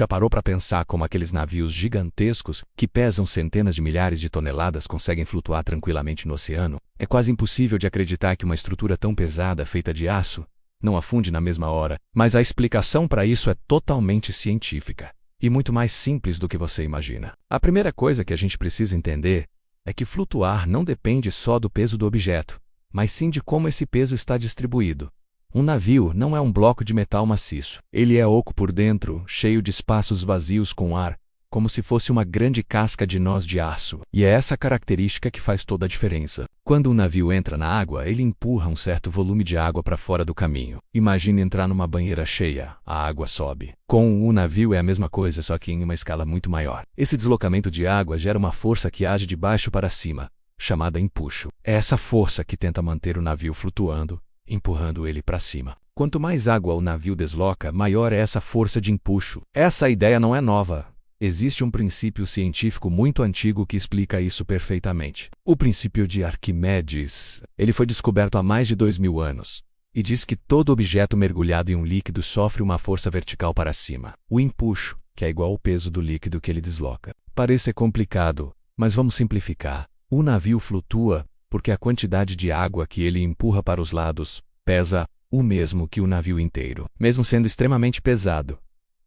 Já parou para pensar como aqueles navios gigantescos, que pesam centenas de milhares de toneladas, conseguem flutuar tranquilamente no oceano? É quase impossível de acreditar que uma estrutura tão pesada, feita de aço, não afunde na mesma hora. Mas a explicação para isso é totalmente científica e muito mais simples do que você imagina. A primeira coisa que a gente precisa entender é que flutuar não depende só do peso do objeto, mas sim de como esse peso está distribuído. Um navio não é um bloco de metal maciço. Ele é oco por dentro, cheio de espaços vazios com ar, como se fosse uma grande casca de nós de aço. E é essa característica que faz toda a diferença. Quando um navio entra na água, ele empurra um certo volume de água para fora do caminho. Imagine entrar numa banheira cheia, a água sobe. Com o navio é a mesma coisa, só que em uma escala muito maior. Esse deslocamento de água gera uma força que age de baixo para cima, chamada empuxo. É essa força que tenta manter o navio flutuando, empurrando ele para cima. Quanto mais água o navio desloca, maior é essa força de empuxo. Essa ideia não é nova. Existe um princípio científico muito antigo que explica isso perfeitamente. O princípio de Arquimedes. Ele foi descoberto há mais de 2000 anos e diz que todo objeto mergulhado em um líquido sofre uma força vertical para cima. O empuxo, que é igual ao peso do líquido que ele desloca. Parece complicado, mas vamos simplificar. O navio flutua porque a quantidade de água que ele empurra para os lados pesa o mesmo que o navio inteiro. Mesmo sendo extremamente pesado,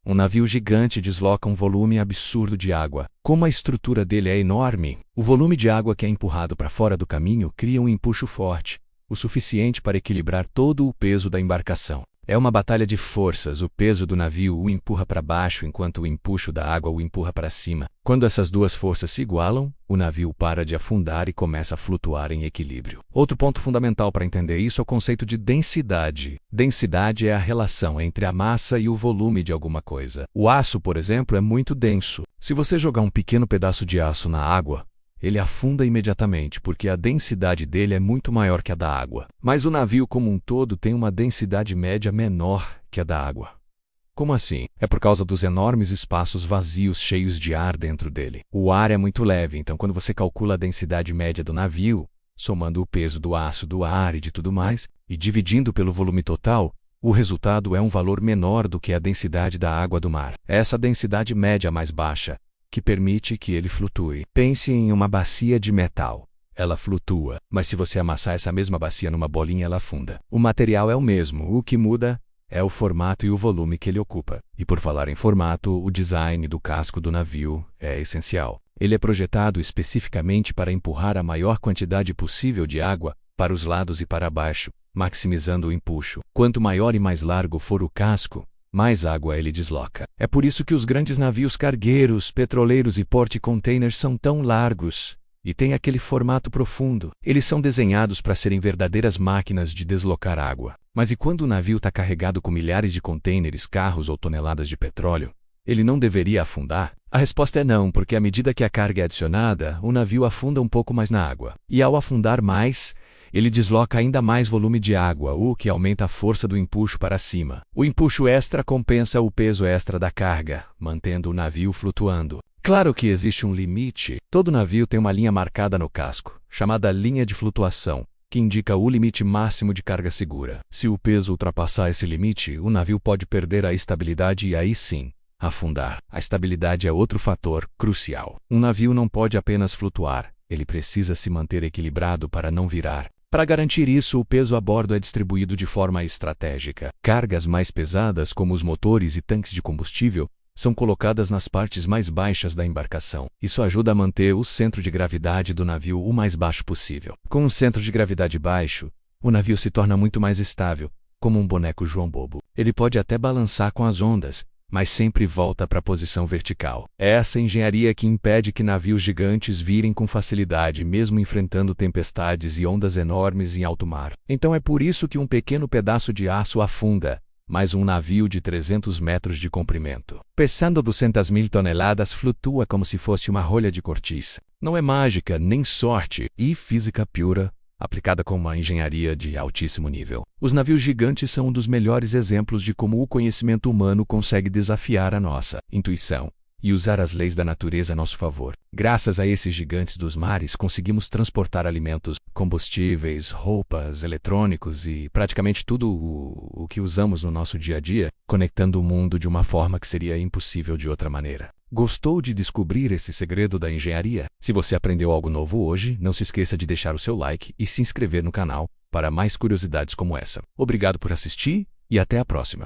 um navio gigante desloca um volume absurdo de água. Como a estrutura dele é enorme, o volume de água que é empurrado para fora do caminho cria um empuxo forte, o suficiente para equilibrar todo o peso da embarcação. É uma batalha de forças. O peso do navio o empurra para baixo enquanto o empuxo da água o empurra para cima. Quando essas duas forças se igualam, o navio para de afundar e começa a flutuar em equilíbrio. Outro ponto fundamental para entender isso é o conceito de densidade. Densidade é a relação entre a massa e o volume de alguma coisa. O aço, por exemplo, é muito denso. Se você jogar um pequeno pedaço de aço na água, ele afunda imediatamente, porque a densidade dele é muito maior que a da água. Mas o navio como um todo tem uma densidade média menor que a da água. Como assim? É por causa dos enormes espaços vazios cheios de ar dentro dele. O ar é muito leve, então quando você calcula a densidade média do navio, somando o peso do aço, do ar e de tudo mais, e dividindo pelo volume total, o resultado é um valor menor do que a densidade da água do mar. É essa densidade média mais baixa que permite que ele flutue. Pense em uma bacia de metal. Ela flutua, mas se você amassar essa mesma bacia numa bolinha, ela afunda. O material é o mesmo, o que muda é o formato e o volume que ele ocupa. E por falar em formato, o design do casco do navio é essencial. Ele é projetado especificamente para empurrar a maior quantidade possível de água para os lados e para baixo, maximizando o empuxo. Quanto maior e mais largo for o casco, mais água ele desloca. É por isso que os grandes navios cargueiros, petroleiros e porte-containers são tão largos e têm aquele formato profundo. Eles são desenhados para serem verdadeiras máquinas de deslocar água. Mas e quando o navio está carregado com milhares de contêineres, carros ou toneladas de petróleo? Ele não deveria afundar? A resposta é não, porque à medida que a carga é adicionada, o navio afunda um pouco mais na água. E ao afundar mais, ele desloca ainda mais volume de água, o que aumenta a força do empuxo para cima. O empuxo extra compensa o peso extra da carga, mantendo o navio flutuando. Claro que existe um limite. Todo navio tem uma linha marcada no casco, chamada linha de flutuação, que indica o limite máximo de carga segura. Se o peso ultrapassar esse limite, o navio pode perder a estabilidade e aí sim, afundar. A estabilidade é outro fator crucial. Um navio não pode apenas flutuar, ele precisa se manter equilibrado para não virar. Para garantir isso, o peso a bordo é distribuído de forma estratégica. Cargas mais pesadas, como os motores e tanques de combustível, são colocadas nas partes mais baixas da embarcação. Isso ajuda a manter o centro de gravidade do navio o mais baixo possível. Com um centro de gravidade baixo, o navio se torna muito mais estável, como um boneco João Bobo. Ele pode até balançar com as ondas, mas sempre volta para a posição vertical. É essa engenharia que impede que navios gigantes virem com facilidade, mesmo enfrentando tempestades e ondas enormes em alto mar. Então é por isso que um pequeno pedaço de aço afunda, mas um navio de 300 metros de comprimento, pesando 200.000 toneladas, flutua como se fosse uma rolha de cortiça. Não é mágica, nem sorte, e física pura, aplicada com uma engenharia de altíssimo nível. Os navios gigantes são um dos melhores exemplos de como o conhecimento humano consegue desafiar a nossa intuição e usar as leis da natureza a nosso favor. Graças a esses gigantes dos mares, conseguimos transportar alimentos, combustíveis, roupas, eletrônicos e praticamente tudo o que usamos no nosso dia a dia, conectando o mundo de uma forma que seria impossível de outra maneira. Gostou de descobrir esse segredo da engenharia? Se você aprendeu algo novo hoje, não se esqueça de deixar o seu like e se inscrever no canal para mais curiosidades como essa. Obrigado por assistir e até a próxima.